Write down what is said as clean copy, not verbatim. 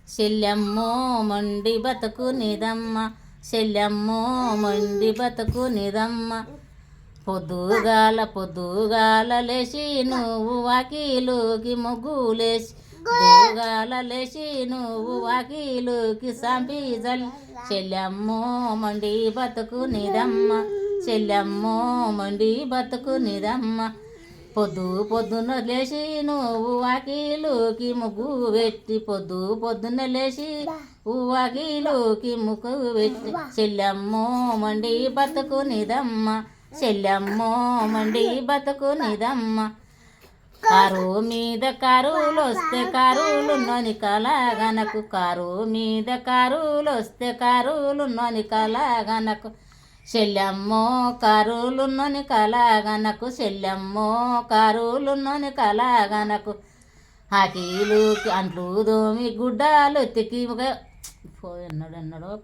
చెల్లెమ్మో మొండి బతుకు నిదమ్మ చెల్లెమ్మో మొండి బతుకు నిదమ్మ పొద్దుగాల లేచి నువ్వు వాకిలుకి ముగ్గులేసి పొద్దుగాల లేచి నువ్వు వాకిలుకి సంపి జల్ చెల్లెమ్మో మొండి బతుకు నిదమ్మ చెల్లెమ్మో మొండి బతుకు నిదమ్మ పొద్దున లేచి నువ్వు వాకిలుకి ముగ్గు పెట్టి పొద్దున లేచి వాకిలుకి ముగ్గు పెట్టి చెల్లెమ్మో మండి బతుకు నిదమ్మ చెల్లెమ్మో మండి బతుకు నిదమ్మ కారు మీద కారులు వస్తే కారులు నొని కలగనకు కారు మీద కారులు వస్తే కారులు నొని కలగనకు చెల్లెమ్మో కారులున్నని కలగనకు చెల్లెమ్మో కారులున్నని కలగనకు హాకీలు అంట్లు దోమి గుడ్డాలు ఎత్తికి ఎన్నడో